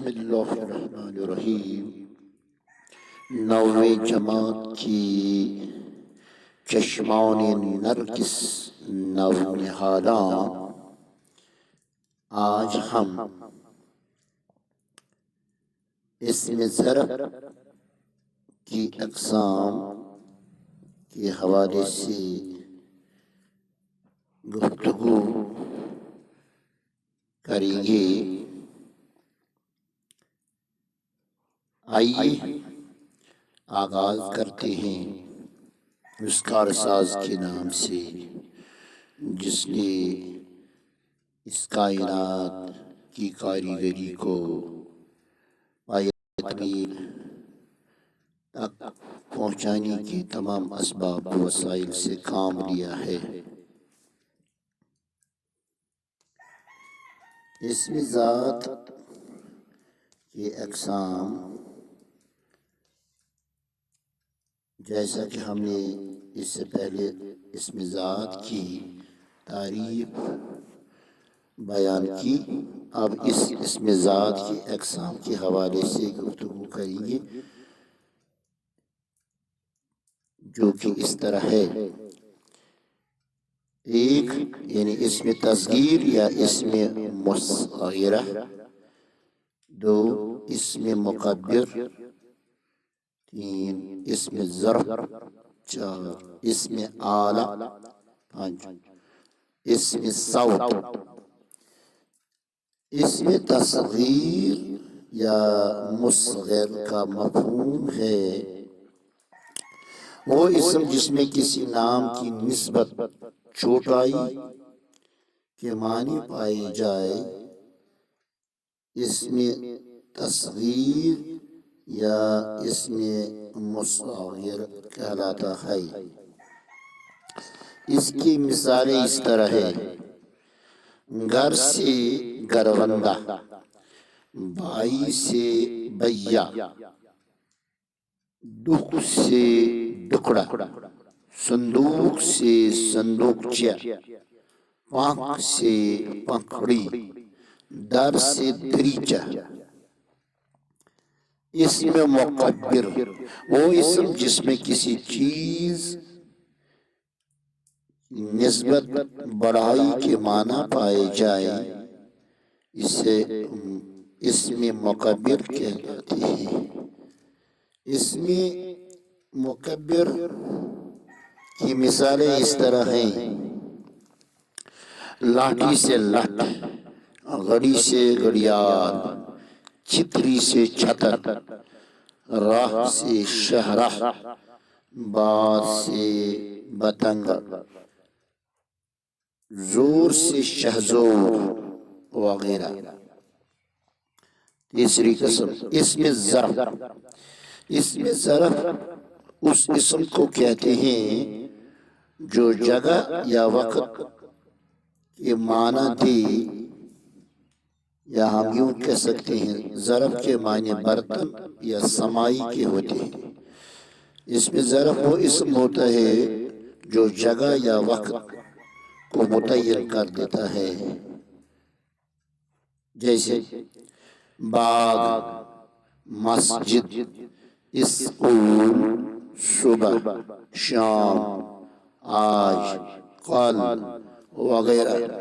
बिस्मिल्लाहिर्रहमानिर्रहीम। 9वीं जमात की चश्मान नरगिस नव निहालां। आज हम इसमें ज़रफ़ की अक़साम के हवाले से गुफ्तगू करेंगे। आइए आगाज करते हैं उस कारसाज के नाम से जिसने इस कायनात की कारीगरी को पायतमीर तक पहुँचाने के तमाम असबाब वसाइल से काम लिया है। इसमें ज़ात के अक़साम, जैसा कि हमने इससे पहले इसमें ज़ात की तारीफ बयान की, अब इसमें ज़ात की अक़साम के हवाले से गुफ्तगू करेंगे, जो कि इस तरह है। एक यानी इसमें तस्गीर या इसमें मुस्ग़िरा, दो इसमें मुकब्बिर, तीन इसमें ज़र्फ़, चार इसमें आला, पाँच इसमें सौत। इसमें तस्गीर या मुस्ग़िर का मफ़हूम है वो इसम जिसमें किसी नाम की निस्बत छोटाई के मानी पाई जाए, इसमें तस्गीर या इसमें मुस्ग़िर कहलाता है। इसकी मिसालें इस तरह है। घर से घरवंदा, भाई से भैया, दुख से दुकड़ा, संदूक से संदूकचा, पंख से पंखड़ी, दर से दरीचा। इसमें मुकब्बिर वो इसम जिसमें किसी चीज निस्बत बढ़ाई के माना पाए जाए, इसे इसमें मुकब्बिर कहलाते हैं। इसमें मुकब्बिर की मिसालें इस तरह हैं। लाठी से लठ, घड़ी से घड़ियाल, छितरी से छतर, राह से शहराह, बाज से बतंग, जोर से शहजोर वगैरह। तीसरी किस्म इसमें ज़रफ़। इसमें ज़रफ़ उस इसम को कहते हैं जो जगह या वक़्त के माना दे, या हम यूं कह सकते हैं ज़रफ़ के माने बर्तन या समाई के होते हैं। इसमें ज़रफ़ वो इसम होता है जो जगह या वक़्त को मुतय्यन कर देता है, जैसे बाग, मस्जिद, स्कूल, सुबह, शाम, आज, कल वगैरह।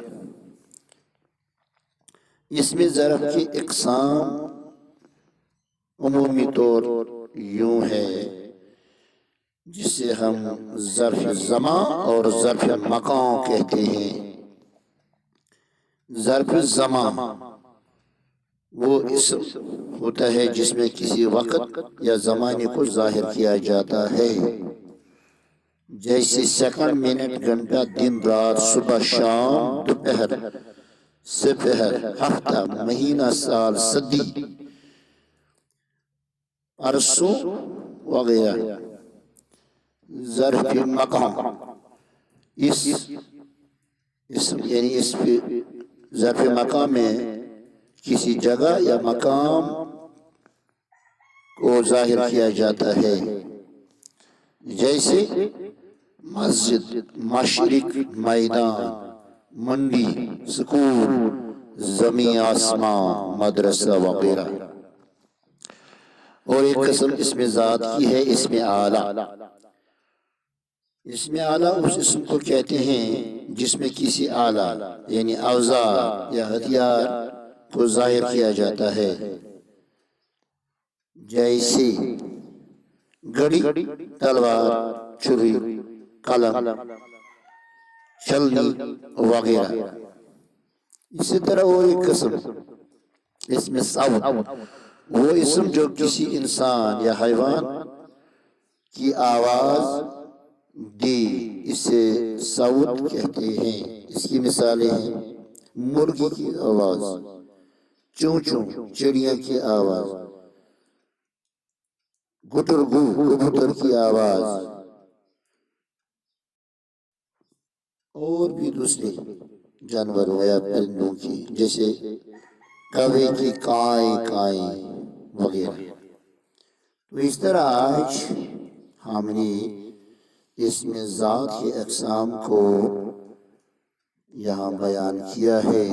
इसमें ज़रफ़ की अक़साम उमूमी तौर यूं है, जिसे हम ज़र्फ़ ज़मान और ज़र्फ़ मकान कहते हैं। ज़र्फ़ ज़मान वो इसम होता है जिसमें किसी वक़्त या ज़माने को ज़ाहिर किया जाता है, जैसे सेकंड, मिनट, घंटा, दिन, रात, सुबह, शाम, दोपहर, सपहर, हफ्ता, महीना, साल, सदी, परसों वगैरह। ज़र्फ़ मकान यानी इस ज़र्फ़ मकान में किसी जगह या मकाम को ज़ाहिर किया जाता है, जैसे मस्जिद, मशरिक, मैदान, मंडी, स्कूल, ज़मीं, आसमां, मदरसा वगैरह। اور ایک قسم اسم ذات کی ہے اسم اعلیٰ۔ اسم اعلیٰ اس اسم کو کہتے ہیں جس میں کسی آلہ یعنی اوزار یا ہتھیار کو ظاہر کیا جاتا ہے، جیسے گھڑی، تلوار، چھری، قلم، چھلنی وغیرہ۔ اسی طرح اور ایک قسم اسم صوت، وہ اسم جو کسی انسان یا حیوان کی آواز دے، اسے صوت کہتے ہیں۔ اس کی مثالیں ہیں مرغی کی آواز، چوں چوں چڑیا کی آواز، گٹرگو کبوتر کی آواز، اور بھی دوسرے جانوروں یا پرندوں کی جیسے کوے کی کائیں کائیں وغیرہ۔ تو اس طرح آج ہم نے اسم ذات کی اقسام کو یہاں بیان کیا ہے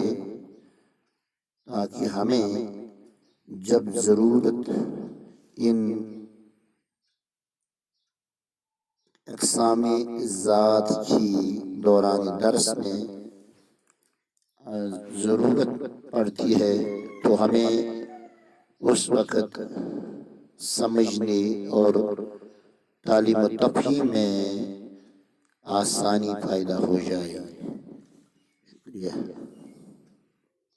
تاکہ ہمیں جب ضرورت ان اقسام ذات کی دوران درس میں ضرورت پڑتی ہے تو ہمیں اس وقت سمجھنے اور تعلیم و تفہیم میں آسانی پیدا ہو جائے۔ شکریہ۔